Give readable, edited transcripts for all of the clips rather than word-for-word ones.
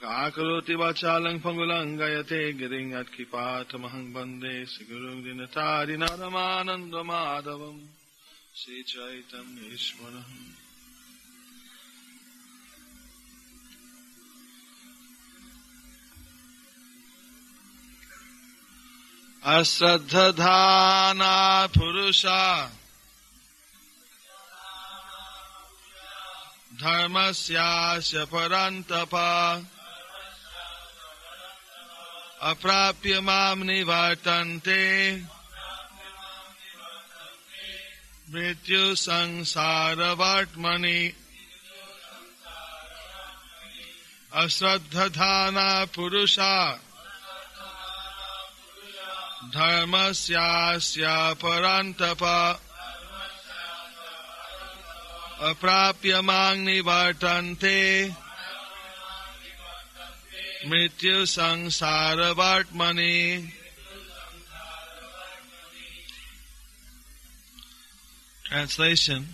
Mukakaroti vachalang pangulang gayate giring at kipatamahang bande sigurung dinatari naramananda madhavam Sri Chaitanya Ishwaraham. Asraddhadhana Purusha Dharmasyasya Parantapa Aprapya Mam Nivartante Mrityu Sangsara Vartmani. Asraddhadhana Purusha Dharmasyasya Parantapa Aprapya Mang Nivartante Mrityu Sangsara Vartmani. Translation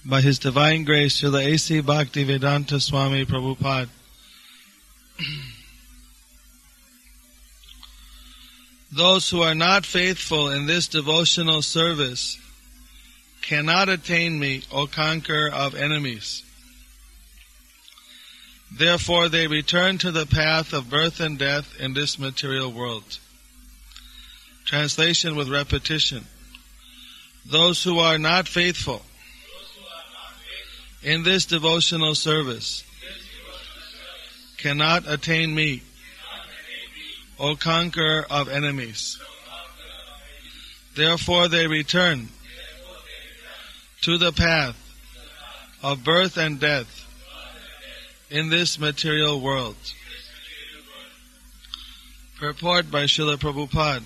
by His Divine Grace Srila A.C. Bhaktivedanta Swami Prabhupada. Those who are not faithful in this devotional service cannot attain me, O conqueror of enemies. Therefore they return to the path of birth and death in this material world. Translation with repetition. Those who are not faithful in this devotional service cannot attain me, O conqueror of enemies. Therefore they return to the path of birth and death in this material world. Purport by Srila Prabhupada.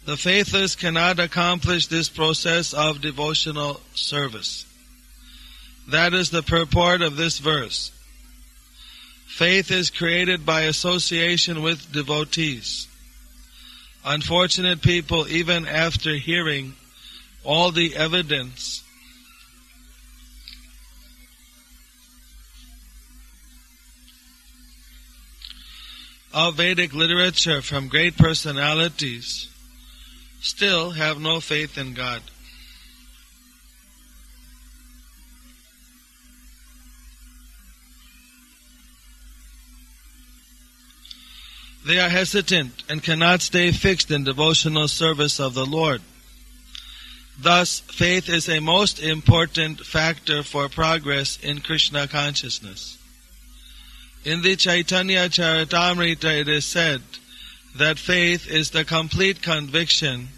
The faithless cannot accomplish this process of devotional service. That is the purport of this verse. Faith is created by association with devotees. Unfortunate people, even after hearing all the evidence of Vedic literature from great personalities, still have no faith in God. They are hesitant and cannot stay fixed in devotional service of the Lord. Thus, faith is a most important factor for progress in Krishna consciousness. In the Chaitanya Charitamrita it is said that faith is the complete conviction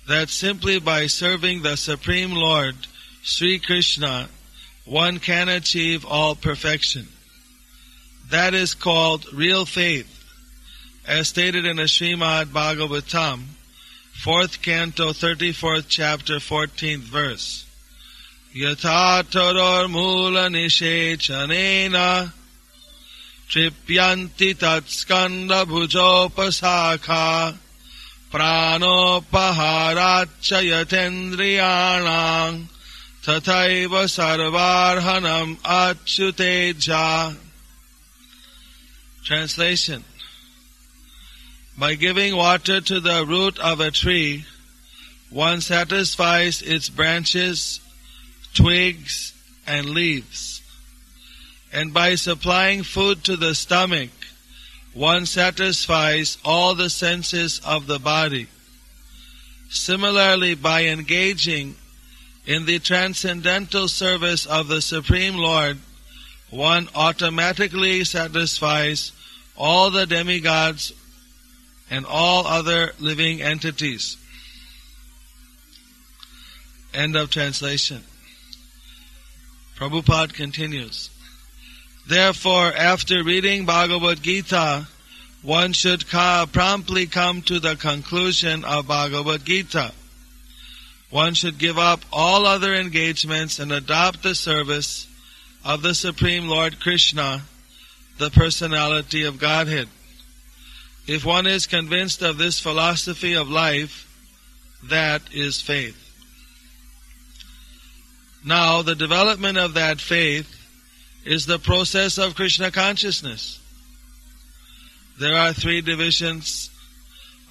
that simply by serving the Supreme Lord, Sri Krishna, one can achieve all perfection. That is called real faith, as stated in the Srimad Bhagavatam, 4th Canto, 34th Chapter, 14th Verse. Yatha taror mula nishechanena tripyanti tat skanda bhujopasakha pranopaharatcha yatendriyanam tathaiva sarvarhanam achyuteja. Translation. By giving water to the root of a tree, one satisfies its branches, twigs, and leaves. And by supplying food to the stomach, one satisfies all the senses of the body. Similarly, by engaging in the transcendental service of the Supreme Lord, one automatically satisfies all the demigods and all other living entities. End of translation. Prabhupada continues. Therefore, after reading Bhagavat Gita, one should promptly come to the conclusion of Bhagavat Gita. One should give up all other engagements and adopt the service of the Supreme Lord Krishna, the personality of Godhead. If one is convinced of this philosophy of life, that is faith. Now, the development of that faith is the process of Krishna consciousness. There are 3 divisions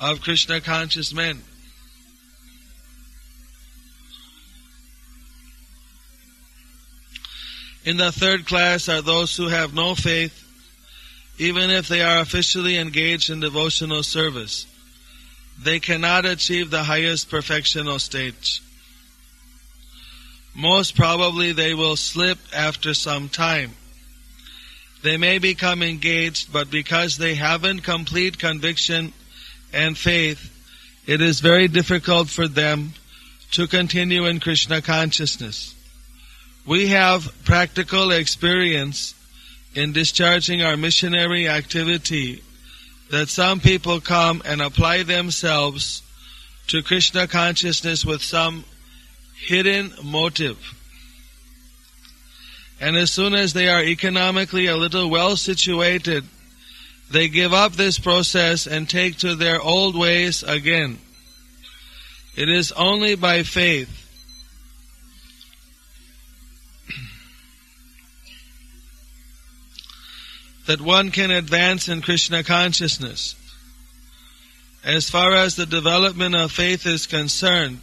of Krishna conscious men. In the 3rd class are those who have no faith, even if they are officially engaged in devotional service. They cannot achieve the highest perfectional stage. Most probably they will slip after some time. They may become engaged, but because they haven't complete conviction and faith, it is very difficult for them to continue in Krishna consciousness. We have practical experience in discharging our missionary activity that some people come and apply themselves to Krishna consciousness with some hidden motive. And as soon as they are economically a little well situated, they give up this process and take to their old ways again. It is only by faith that one can advance in Krishna consciousness. As far as the development of faith is concerned,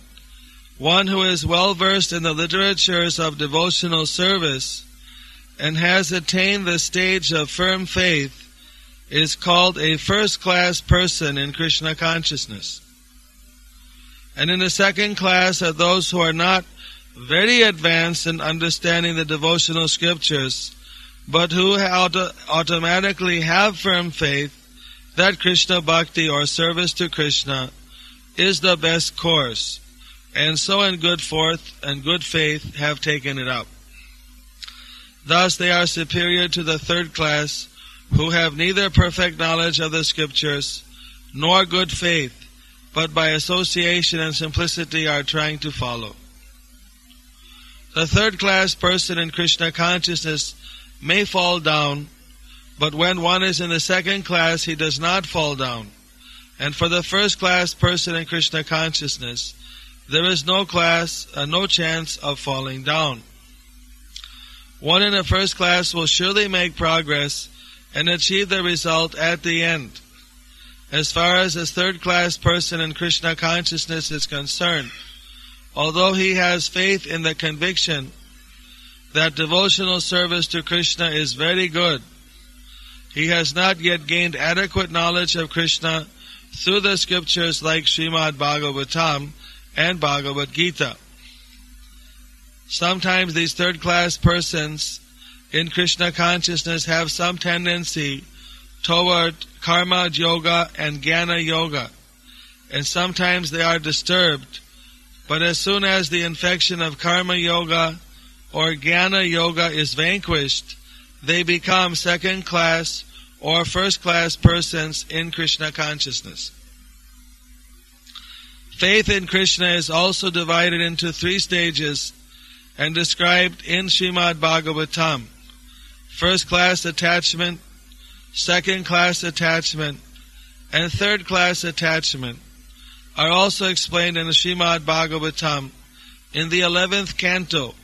one who is well versed in the literatures of devotional service and has attained the stage of firm faith is called a first-class person in Krishna consciousness. And in the 2nd class are those who are not very advanced in understanding the devotional scriptures, but who automatically have firm faith that Krishna Bhakti or service to Krishna is the best course, and so in good faith have taken it up. Thus they are superior to the 3rd class, who have neither perfect knowledge of the scriptures nor good faith, but by association and simplicity are trying to follow. The 3rd class person in Krishna consciousness may fall down, but when one is in the 2nd class, he does not fall down. And for the 1st class person in Krishna consciousness, there is no chance of falling down. One in the 1st class will surely make progress and achieve the result at the end. As far as this 3rd class person in Krishna consciousness is concerned, although he has faith in the conviction that devotional service to Krishna is very good, he has not yet gained adequate knowledge of Krishna through the scriptures like Srimad Bhagavatam and Bhagavat Gita. Sometimes these 3rd class persons in Krishna consciousness have some tendency toward karma yoga and jnana yoga, and sometimes they are disturbed, but as soon as the infection of karma yoga or jnana yoga is vanquished, they become 2nd class or 1st class persons in Krishna consciousness. Faith in Krishna is also divided into 3 stages and described in Srimad Bhagavatam. 1st class attachment, 2nd class attachment, and 3rd class attachment are also explained in the Srimad Bhagavatam in the 11th canto.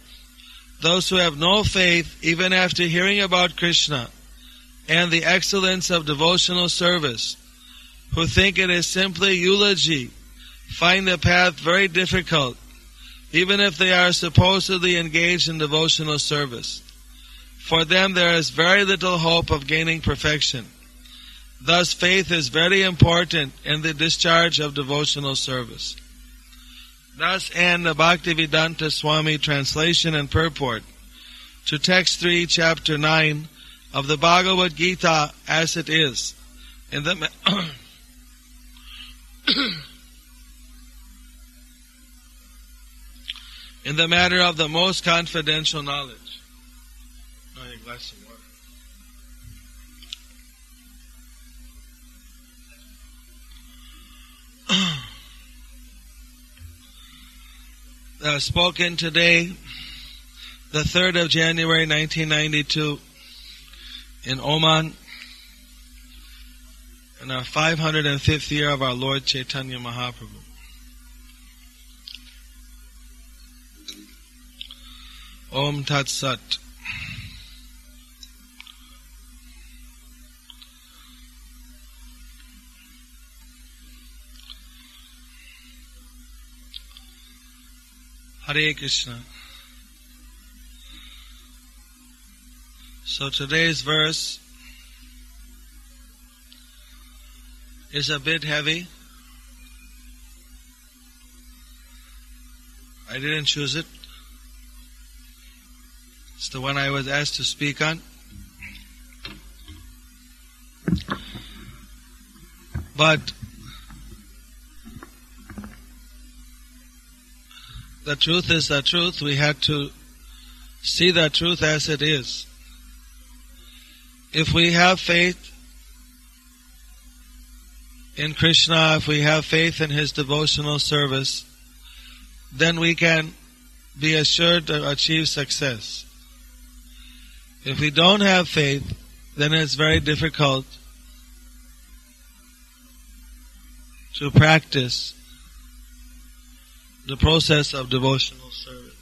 Those who have no faith, even after hearing about Krishna and the excellence of devotional service, who think it is simply eulogy, find the path very difficult, even if they are supposedly engaged in devotional service. For them there is very little hope of gaining perfection. Thus faith is very important in the discharge of devotional service. Thus end the Bhaktivedanta Swami translation and purport to text 3, chapter 9 of the Bhagavad Gita as it is. In the in the matter of the most confidential knowledge. A glass of water. Spoken today, the 3rd of January 1992 in Oman, in our 505th year of our Lord Chaitanya Mahaprabhu. Om Tat Sat. Hare Krishna. So today's verse is a bit heavy. I didn't choose it. It's the one I was asked to speak on. But the truth is the truth. We had to see the truth as it is. If we have faith in Krishna, if we have faith in His devotional service, then we can be assured to achieve success. If we don't have faith, then it's very difficult to practice the process of devotional service.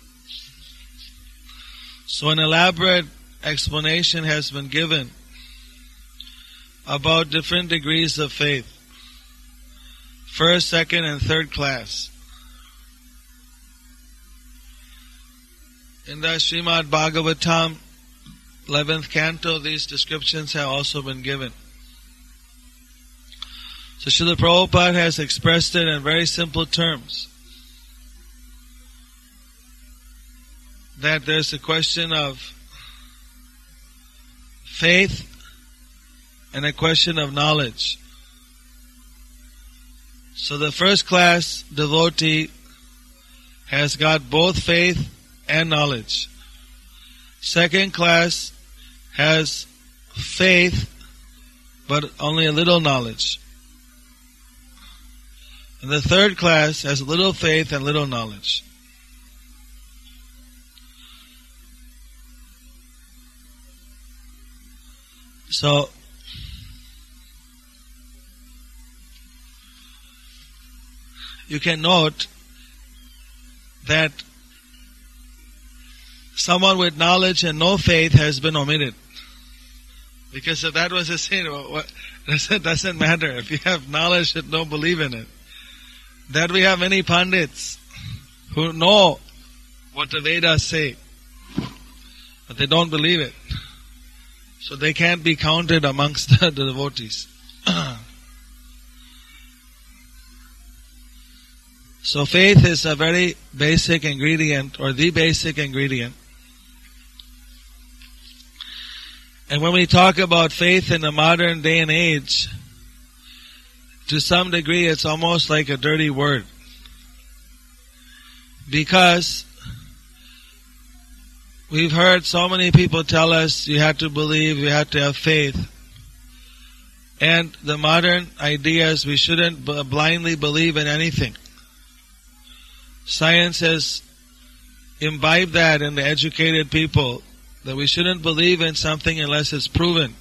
So an elaborate explanation has been given about different degrees of faith. First, second, and third class. In the Srimad Bhagavatam, 11th canto, these descriptions have also been given. So Srila Prabhupada has expressed it in very simple terms. That there's a question of faith and a question of knowledge. So the first class devotee has got both faith and knowledge. Second class has faith but only a little knowledge. And the third class has little faith and little knowledge. So, you can note that someone with knowledge and no faith has been omitted. Because if that was a sin, it doesn't matter. If you have knowledge but don't believe in it. That we have many Pandits who know what the Vedas say, but they don't believe it. So they can't be counted amongst the devotees. So faith is a very basic ingredient, or the basic ingredient. And when we talk about faith in the modern day and age, to some degree it's almost like a dirty word. Because we've heard so many people tell us you have to believe, you have to have faith. And the modern idea is we shouldn't blindly believe in anything. Science has imbibed that in the educated people, that we shouldn't believe in something unless it's proven.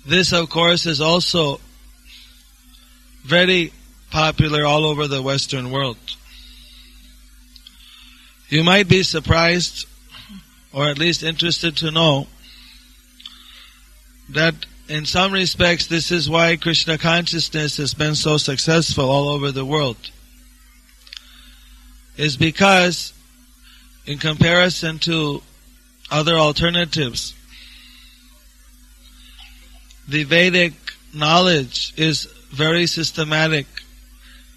This, of course, is also very popular all over the Western world. You might be surprised, or at least interested to know, that in some respects this is why Krishna consciousness has been so successful all over the world. Is because, in comparison to other alternatives, the Vedic knowledge is very systematic,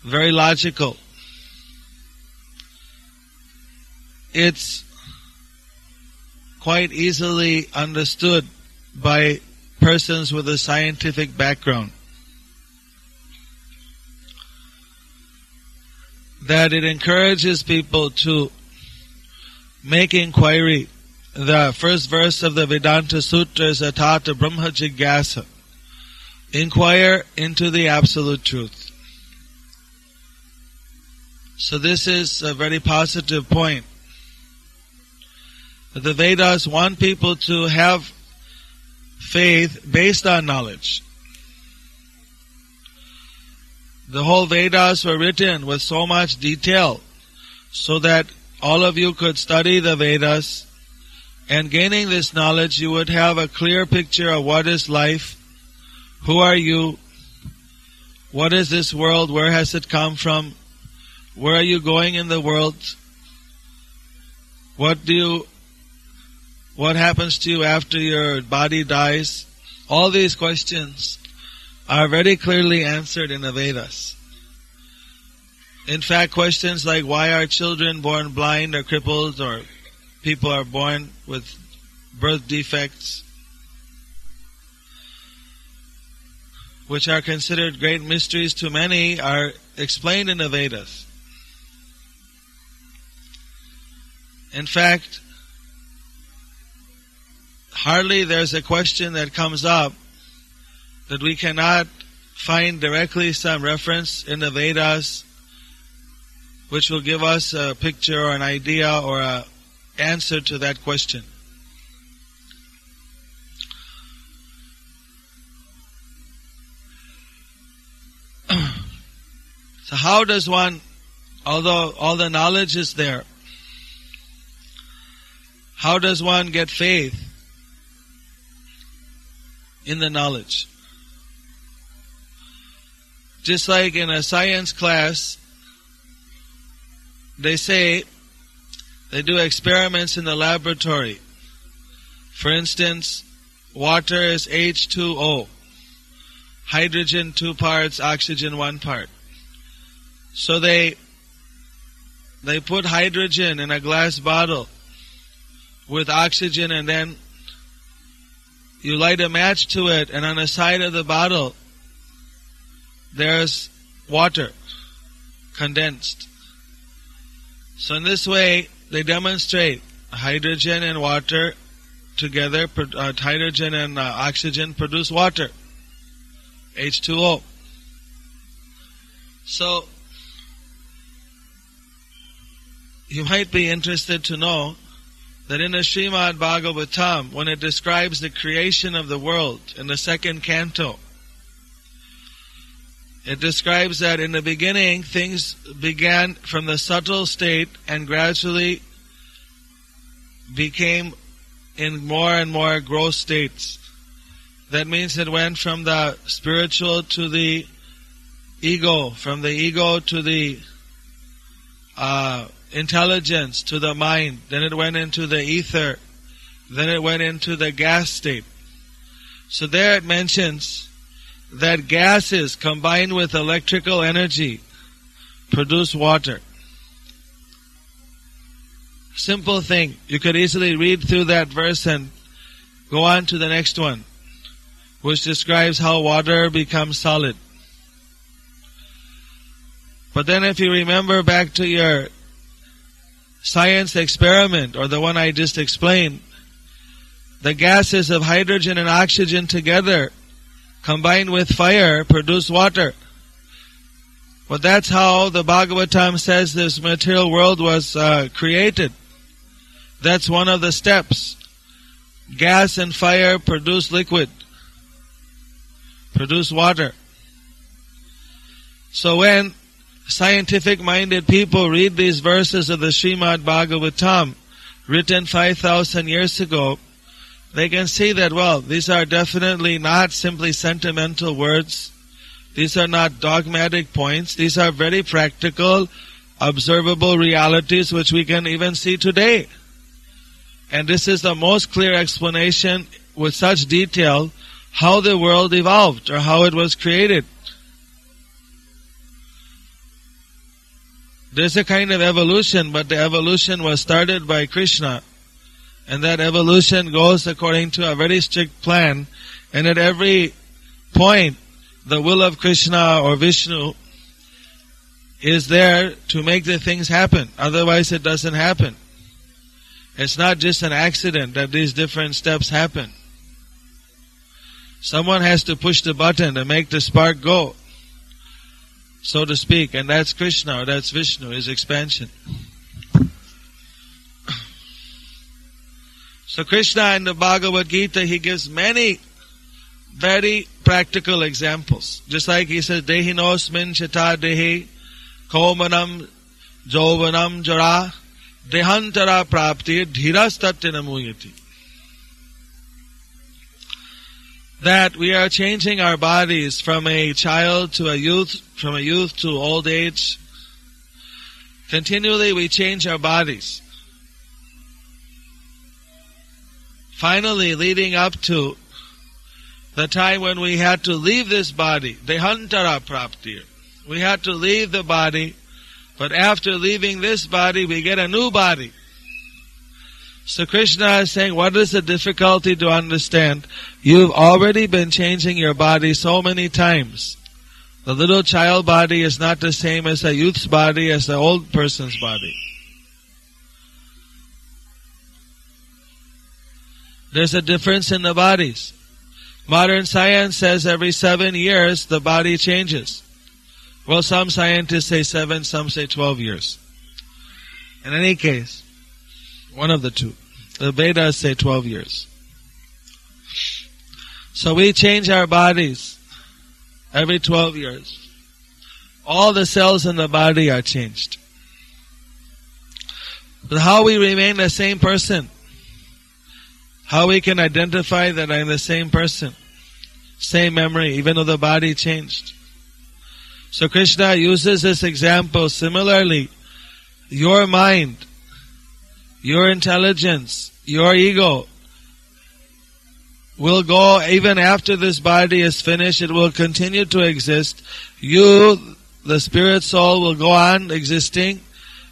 very logical. It's quite easily understood by persons with a scientific background. That it encourages people to make inquiry. The first verse of the Vedanta Sutra is Atata Brahma Jigyasa. Inquire into the absolute truth. So this is a very positive point. The Vedas want people to have faith based on knowledge. The whole Vedas were written with so much detail so that all of you could study the Vedas, and gaining this knowledge you would have a clear picture of what is life, who are you, What is this world? Where has it come from? Where are you going in the world? What happens to you after your body dies? All these questions are very clearly answered in the Vedas. In fact, questions like why are children born blind or crippled, or people are born with birth defects, which are considered great mysteries to many, are explained in the Vedas. In fact, hardly there's a question that comes up that we cannot find directly some reference in the Vedas which will give us a picture or an idea or an answer to that question. So how does one, although all the knowledge is there, how does one get faith in the knowledge? Just like in a science class, they say they do experiments in the laboratory. For instance, water is H2O, hydrogen 2 parts, oxygen 1 part. So they put hydrogen in a glass bottle with oxygen, and then you light a match to it, and on the side of the bottle there's water condensed. So in this way they demonstrate hydrogen and water together, hydrogen and oxygen produce water, H2O. So you might be interested to know that in the Srimad Bhagavatam, when it describes the creation of the world in the 2nd canto, it describes that in the beginning things began from the subtle state and gradually became in more and more gross states. That means it went from the spiritual to the ego, from the ego to the intelligence, to the mind. Then it went into the ether. Then it went into the gas state. So there it mentions that gases combined with electrical energy produce water. Simple thing. You could easily read through that verse and go on to the next one, which describes how water becomes solid. But then if you remember back to your science experiment, or the one I just explained, the gases of hydrogen and oxygen together, combined with fire, produce water. But that's how the Bhagavatam says this material world was created. That's one of the steps. Gas and fire produce liquid, produce water. So when scientific-minded people read these verses of the Srimad Bhagavatam, written 5,000 years ago, they can see that, well, these are definitely not simply sentimental words. These are not dogmatic points. These are very practical, observable realities which we can even see today. And this is the most clear explanation with such detail how the world evolved or how it was created. There's a kind of evolution, but the evolution was started by Krishna. And that evolution goes according to a very strict plan. And at every point, the will of Krishna or Vishnu is there to make the things happen. Otherwise it doesn't happen. It's not just an accident that these different steps happen. Someone has to push the button to make the spark go, so to speak. And that's Krishna, or that's Vishnu, his expansion. So Krishna in the Bhagavat Gita, he gives many very practical examples. Just like he says, Dehinosmin chata dehi, kaumanam jovanam jara, dehantara prapti dhirastatya namuyati. that we are changing our bodies from a child to a youth, from a youth to old age. Continually we change our bodies. Finally, leading up to the time when we had to leave this body, Dehantara Praptir. We had to leave the body, but after leaving this body, we get a new body. So Krishna is saying, what is the difficulty to understand? You've already been changing your body so many times. The little child body is not the same as a youth's body, as the old person's body. There's a difference in the bodies. Modern science says every 7 years the body changes. Well, some scientists say 7, some say 12 years. In any case, one of the two. The Vedas say 12 years. So we change our bodies every 12 years. All the cells in the body are changed. But how we remain the same person? How we can identify that I'm the same person? Same memory, even though the body changed. So Krishna uses this example. Similarly, your mind, your intelligence, your ego will go even after this body is finished. It will continue to exist. You, the spirit soul, will go on existing.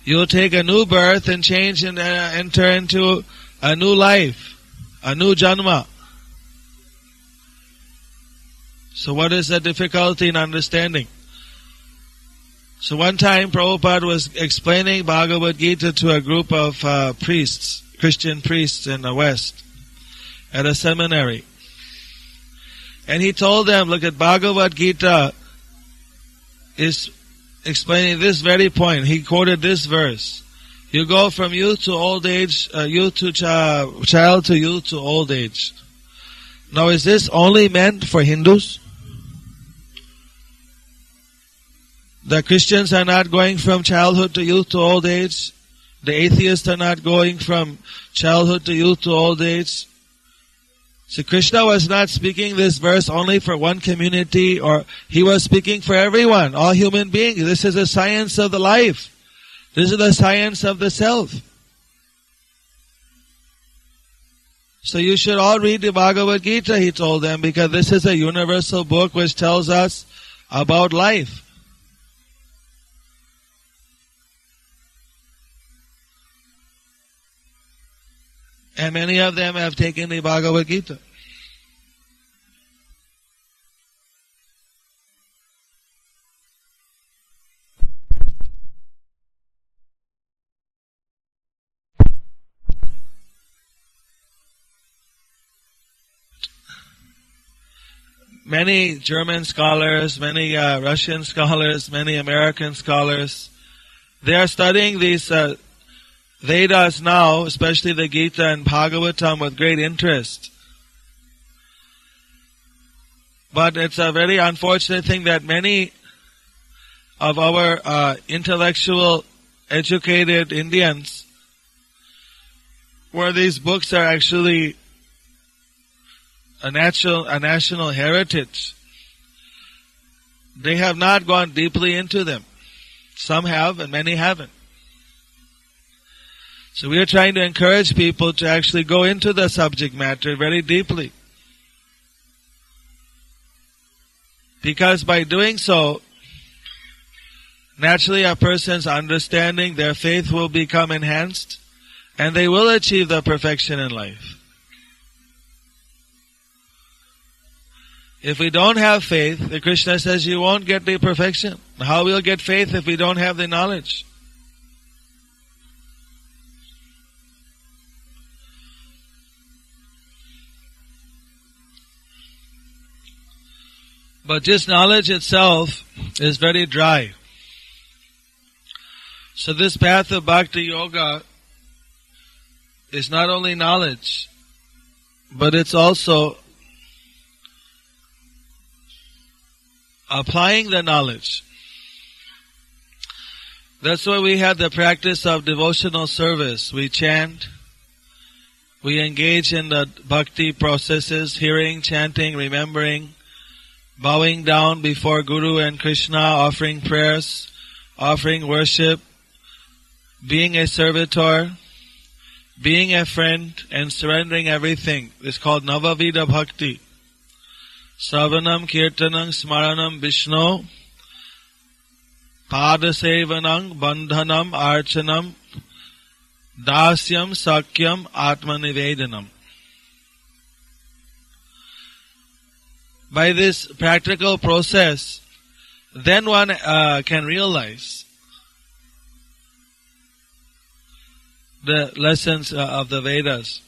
You'll take a new birth and change and enter into a new life, a new janma. So what is the difficulty in understanding? So one time Prabhupada was explaining Bhagavat Gita to a group of priests, Christian priests in the West, at a seminary. And he told them, look at Bhagavat Gita is explaining this very point. He quoted this verse. You go from youth to old age, youth to child to youth to old age. Now is this only meant for Hindus? The Christians are not going from childhood to youth to old age. The atheists are not going from childhood to youth to old age. So Krishna was not speaking this verse only for one community, or he was speaking for everyone, all human beings. This is the science of the life. This is the science of the self. So you should all read the Bhagavad Gita, he told them, because this is a universal book which tells us about life. And many of them have taken the Bhagavad Gita. Many German scholars, many Russian scholars, many American scholars, they are studying these Vedas now, especially the Gita and Bhagavatam, with great interest. But it's a very unfortunate thing that many of our intellectual, educated Indians, where these books are actually a national heritage, they have not gone deeply into them. Some have and many haven't. So we are trying to encourage people to actually go into the subject matter very deeply. Because by doing so, naturally a person's understanding, their faith will become enhanced, and they will achieve the perfection in life. If we don't have faith, the Krishna says you won't get the perfection. How will we get faith if we don't have the knowledge? But this knowledge itself is very dry. So this path of Bhakti Yoga is not only knowledge, but it's also applying the knowledge. That's why we have the practice of devotional service. We chant, We engage in the bhakti processes, hearing, chanting, remembering, bowing down before Guru and Krishna, offering prayers, offering worship, being a servitor, being a friend, and surrendering everything. It's called Navavida Bhakti. Savanam, Kirtanam, Smaranam, Vishnu, Padasevanam, Bandhanam, Archanam, Dasyam, Sakyam, Atmanivedanam. By this practical process, then one can realize the lessons of the Vedas.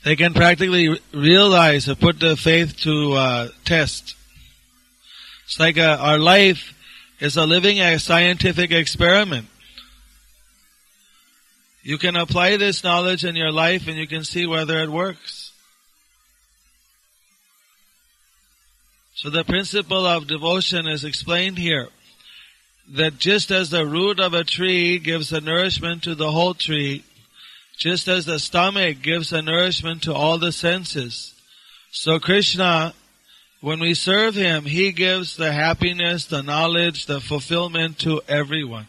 They can practically realize or put their faith to test. It's like our life is a scientific experiment. You can apply this knowledge in your life and you can see whether it works. So the principle of devotion is explained here. That just as the root of a tree gives the nourishment to the whole tree, just as the stomach gives the nourishment to all the senses, so Krishna, when we serve Him, He gives the happiness, the knowledge, the fulfillment to everyone.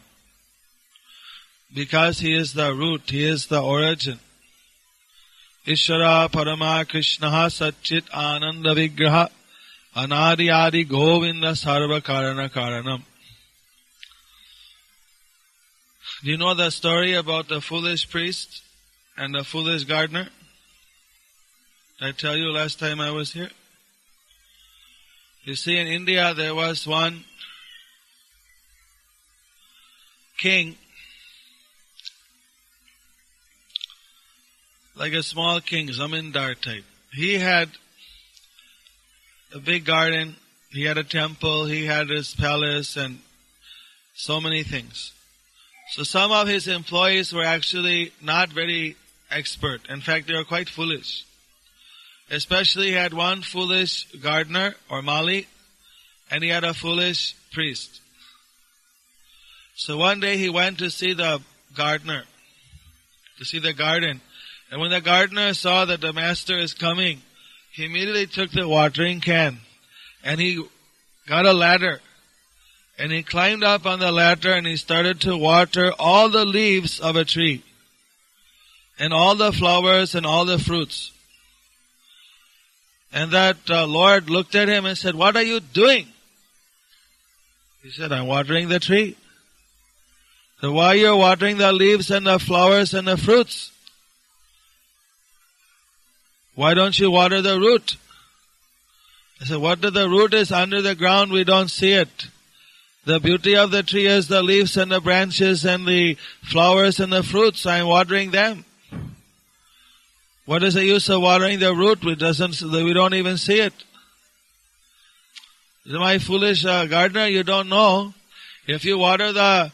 Because He is the root, He is the origin. Ishvara Parama Krishna Satchit Ananda Vigraha Anadi Adi Govinda Sarva Karana Karanam. Do you know the story about the foolish priest and the foolish gardener? Did I tell you last time I was here? You see, in India there was one king, like a small king, zamindar type. He had a big garden, he had a temple, he had his palace and so many things. So some of his employees were actually not very expert. In fact, they were quite foolish. Especially he had one foolish gardener or mali, and he had a foolish priest. So one day he went to see the gardener, to see the garden. And when the gardener saw that the master is coming, he immediately took the watering can and he got a ladder. And he climbed up on the ladder and he started to water all the leaves of a tree. And all the flowers and all the fruits. And that Lord looked at him and said, "What are you doing?" He said, "I'm watering the tree." So why you're watering the leaves and the flowers and the fruits? Why don't you water the root? I said, "What the root is under the ground, we don't see it. The beauty of the tree is the leaves and the branches and the flowers and the fruits. I'm watering them. What is the use of watering the root? We don't even see it." My foolish gardener, you don't know. If you water the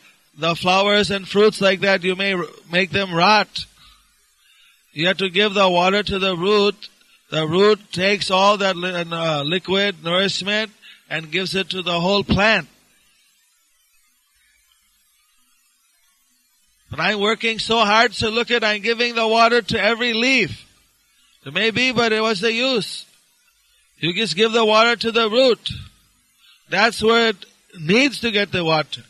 flowers and fruits like that, you may make them rot. You have to give the water to the root. The root takes all that liquid nourishment and gives it to the whole plant. But I'm working so hard, so look at, I'm giving the water to every leaf. It may be, but what's the use? You just give the water to the root. That's where it needs to get the water.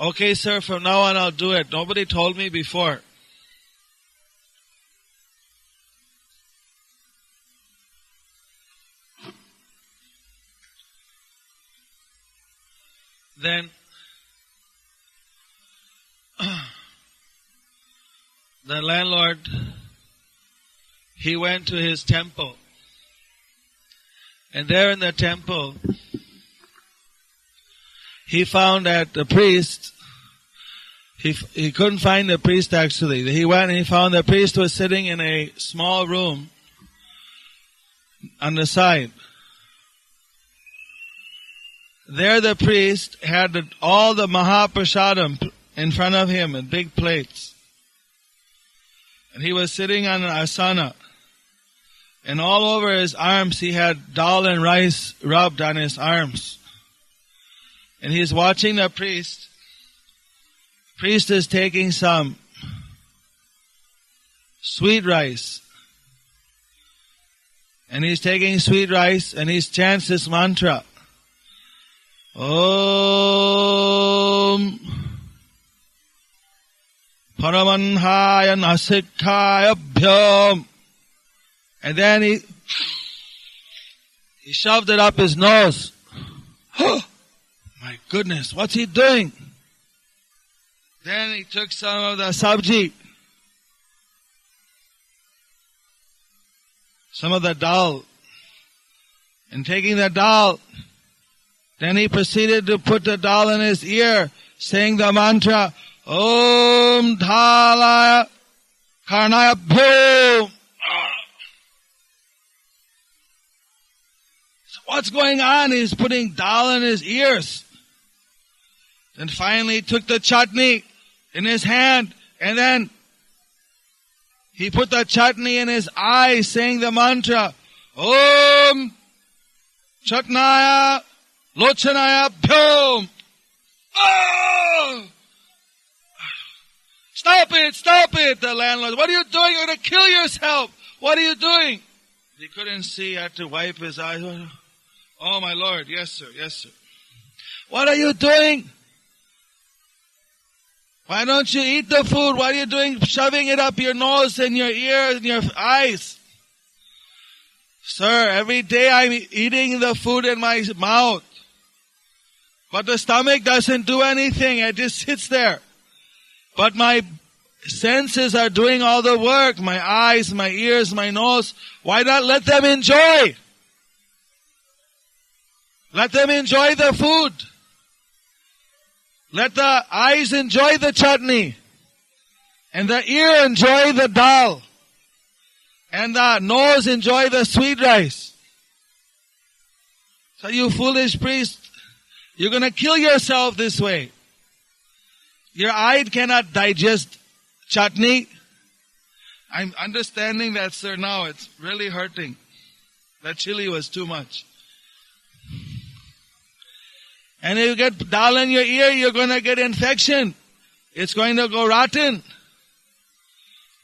Okay, sir, from now on I'll do it. Nobody told me before. Then the landlord, he went to his temple. And there in the temple, he found that the priest, he couldn't find the priest actually. He went and he found the priest was sitting in a small room on the side. There the priest had all the Mahaprasadam in front of him in big plates. And he was sitting on an asana. And all over his arms he had dal and rice rubbed on his arms. And he's watching the priest. Priest is taking some sweet rice. And he's taking sweet rice and he's chants this mantra. Om Paramanhaya Nasikhaya Bhyam. And then he shoved it up his nose. Oh, my goodness, what's he doing? Then he took some of the sabji, some of the dal, and taking the dal, then he proceeded to put the dal in his ear, saying the mantra, Om Dhalaya Karnaya Bhum. So what's going on? He's putting dal in his ears. Then finally he took the chutney in his hand, and then he put the chutney in his eyes, saying the mantra, Om Chatnaya Lochanaya Bhyom. Oh! Stop it, the landlord. What are you doing? You're going to kill yourself. What are you doing? He couldn't see, he had to wipe his eyes. Oh, my Lord, yes, sir. What are you doing? Why don't you eat the food? What are you doing shoving it up your nose and your ears and your eyes? Sir, every day I'm eating the food in my mouth. But the stomach doesn't do anything. It just sits there. But my senses are doing all the work. My eyes, my ears, my nose. Why not let them enjoy? Let them enjoy the food. Let the eyes enjoy the chutney. And the ear enjoy the dal. And the nose enjoy the sweet rice. So you foolish priest, you're going to kill yourself this way. Your eye cannot digest chutney. I'm understanding that, sir, now. It's really hurting. That chili was too much. And if you get dal in your ear, you're going to get infection. It's going to go rotten.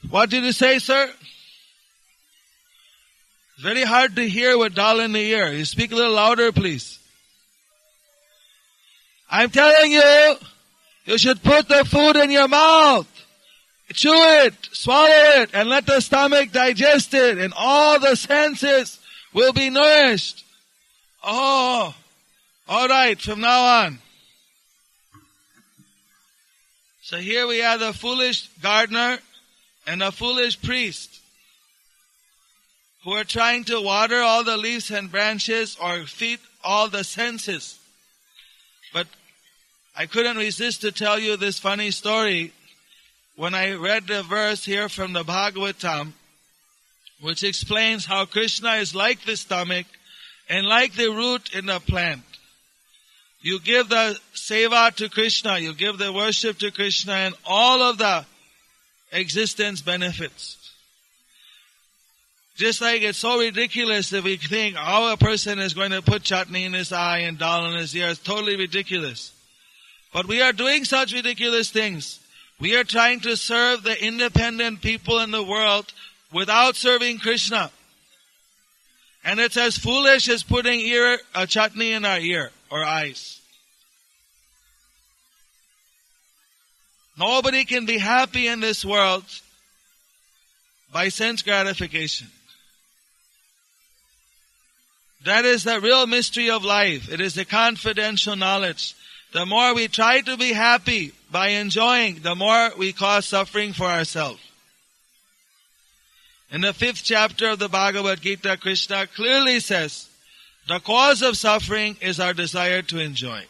What did you say, sir? It's very hard to hear with dal in the ear. You speak a little louder, please. I'm telling you, you should put the food in your mouth. Chew it, swallow it, and let the stomach digest it, and all the senses will be nourished. Oh, all right, from now on. So here we have the foolish gardener and the foolish priest who are trying to water all the leaves and branches or feed all the senses. But I couldn't resist to tell you this funny story when I read the verse here from the Bhagavatam, which explains how Krishna is like the stomach and like the root in the plant. You give the seva to Krishna, you give the worship to Krishna, and all of the existence benefits. Just like it's so ridiculous if we think how a person is going to put chutney in his eye and dal in his ear. It's totally ridiculous. But we are doing such ridiculous things. We are trying to serve the independent people in the world without serving Krishna. And it's as foolish as putting a chutney in our ear or eyes. Nobody can be happy in this world by sense gratification. That is the real mystery of life. It is the confidential knowledge. The more we try to be happy by enjoying, the more we cause suffering for ourselves. In the 5th chapter of the Bhagavat Gita, Krishna clearly says, the cause of suffering is our desire to enjoy.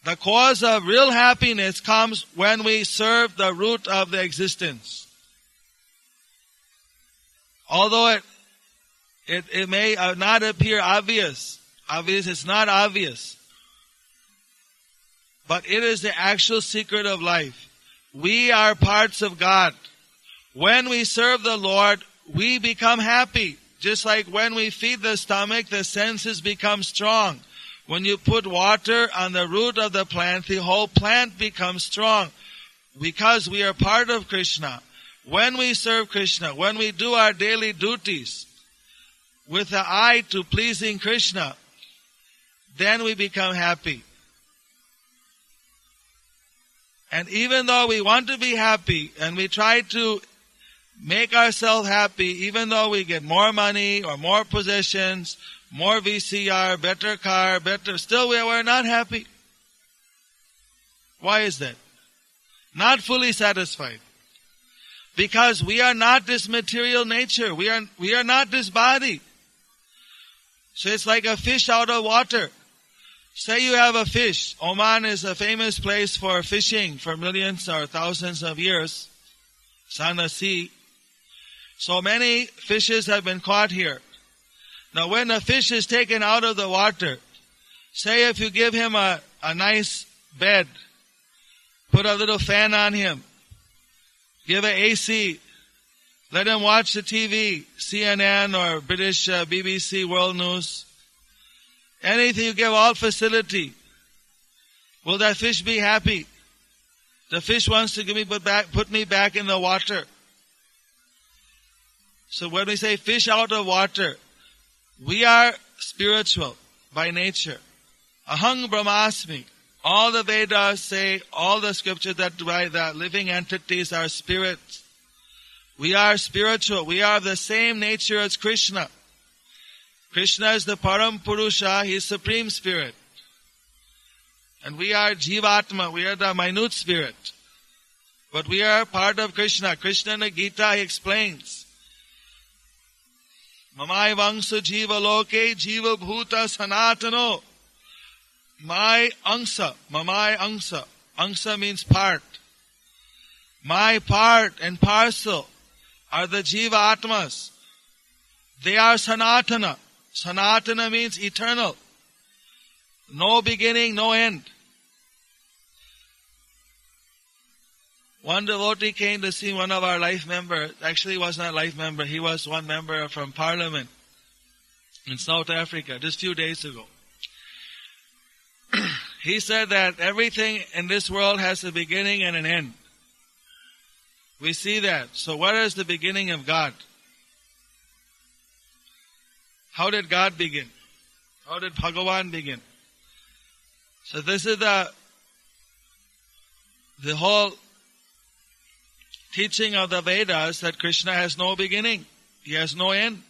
The cause of real happiness comes when we serve the root of the existence. Although it may not appear obvious, it's not obvious. But it is the actual secret of life. We are parts of God. When we serve the Lord, we become happy. Just like when we feed the stomach, the senses become strong. When you put water on the root of the whole plant becomes strong. Because we are part of Krishna. When we serve Krishna, when we do our daily duties with the eye to pleasing Krishna, then we become happy. And even though we want to be happy and we try to make ourselves happy, even though we get more money or more possessions, more VCR, better car, still we're not happy. Why is that? Not fully satisfied. Because we are not this material nature. We are not this body. So it's like a fish out of water. Say you have a fish. Oman is a famous place for fishing for millions or thousands of years. It's on the sea. So many fishes have been caught here. Now when a fish is taken out of the water, say if you give him a nice bed, put a little fan on him, give an AC, let him watch the TV, CNN or British BBC World News, anything you give, all facility, will that fish be happy? The fish wants to put me back in the water. So when we say fish out of water, we are spiritual by nature. Aham Brahmasmi. All the Vedas say, all the scriptures that write that living entities are spirits. We are spiritual. We are of the same nature as Krishna. Krishna is the Param Purusha. He is Supreme Spirit. And we are Jivatma. We are the minute spirit. But we are part of Krishna. Krishna in the Gita, he explains. Mamai vangsa jiva loke jiva bhuta sanatano. My angsa, mamai angsa. Angsa means part. My part and parcel are the jiva atmas. They are sanatana. Sanatana means eternal. No beginning, no end. One devotee came to see one of our life members. Actually, he was not a life member. He was one member from Parliament in South Africa just a few days ago. He said that everything in this world has a beginning and an end. We see that. So what is the beginning of God? How did God begin? How did Bhagavan begin? So this is the whole teaching of the Vedas, that Krishna has no beginning. He has no end.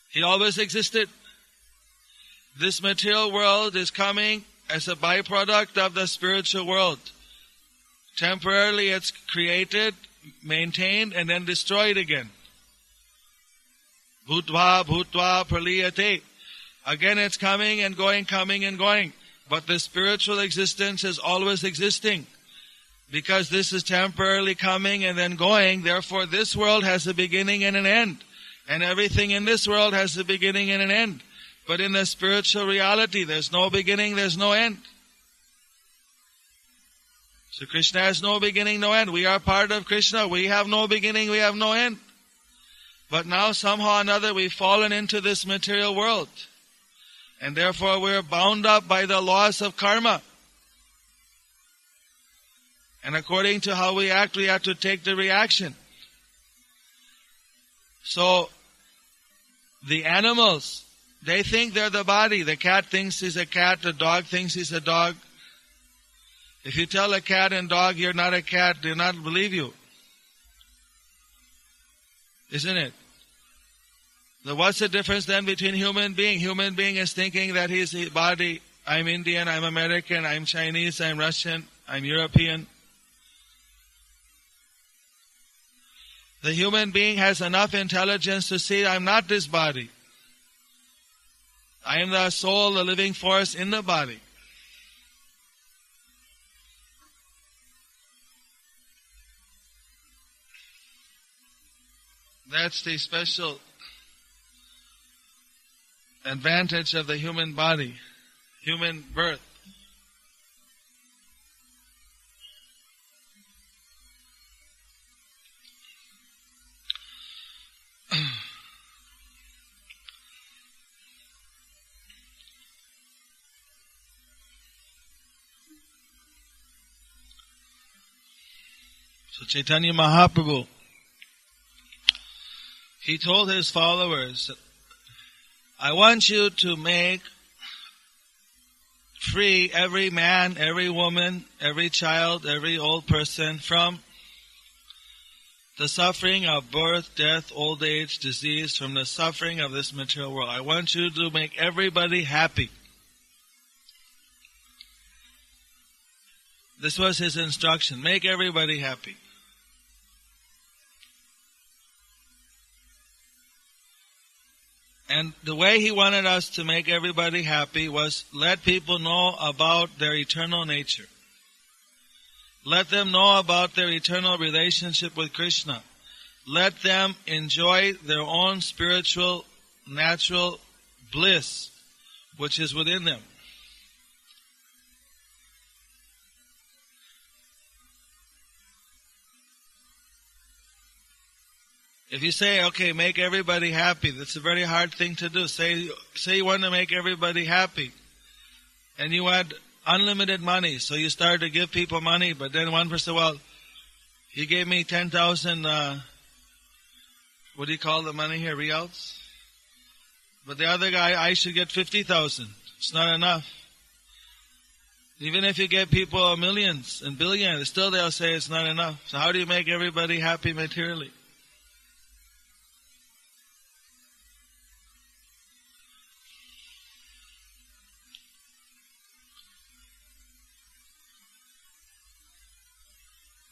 He always existed. This material world is coming as a byproduct of the spiritual world. Temporarily it's created, maintained, and then destroyed again. Bhutva, bhutva, praliyate. Again it's coming and going, coming and going. But the spiritual existence is always existing. Because this is temporarily coming and then going, therefore this world has a beginning and an end. And everything in this world has a beginning and an end. But in the spiritual reality, there's no beginning, there's no end. So Krishna has no beginning, no end. We are part of Krishna. We have no beginning, we have no end. But now somehow or another we've fallen into this material world. And therefore we're bound up by the laws of karma. And according to how we act, we have to take the reaction. So, the animals, they think they're the body. The cat thinks he's a cat, the dog thinks he's a dog. If you tell a cat and dog you're not a cat, they'll not believe you. Isn't it? So what's the difference then between human being? Human being is thinking that he's a body. I'm Indian, I'm American, I'm Chinese, I'm Russian, I'm European. The human being has enough intelligence to see, I'm not this body. I am the soul, the living force in the body. That's the special advantage of the human body, human birth. So Chaitanya Mahaprabhu, he told his followers, I want you to make free every man, every woman, every child, every old person from the suffering of birth, death, old age, disease, from the suffering of this material world. I want you to make everybody happy. This was his instruction. Make everybody happy. And the way he wanted us to make everybody happy was let people know about their eternal nature. Let them know about their eternal relationship with Krishna. Let them enjoy their own spiritual, natural bliss, which is within them. If you say, okay, make everybody happy, that's a very hard thing to do. Say you want to make everybody happy, and you had unlimited money, so you started to give people money, but then one person, well, he gave me 10,000, what do you call the money here, reals? But the other guy, I should get 50,000. It's not enough. Even if you give people millions and billions, still they'll say it's not enough. So how do you make everybody happy materially?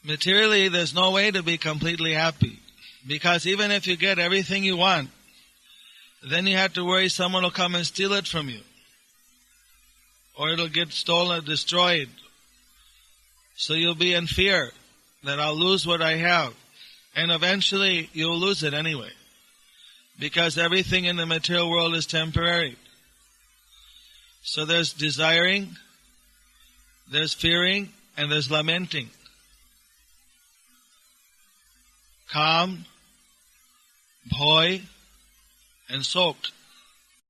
Materially, there's no way to be completely happy. Because even if you get everything you want, then you have to worry someone will come and steal it from you. Or it'll get stolen or destroyed. So you'll be in fear that I'll lose what I have. And eventually you'll lose it anyway. Because everything in the material world is temporary. So there's desiring, there's fearing, and there's lamenting. Kam, bhoy, and sok.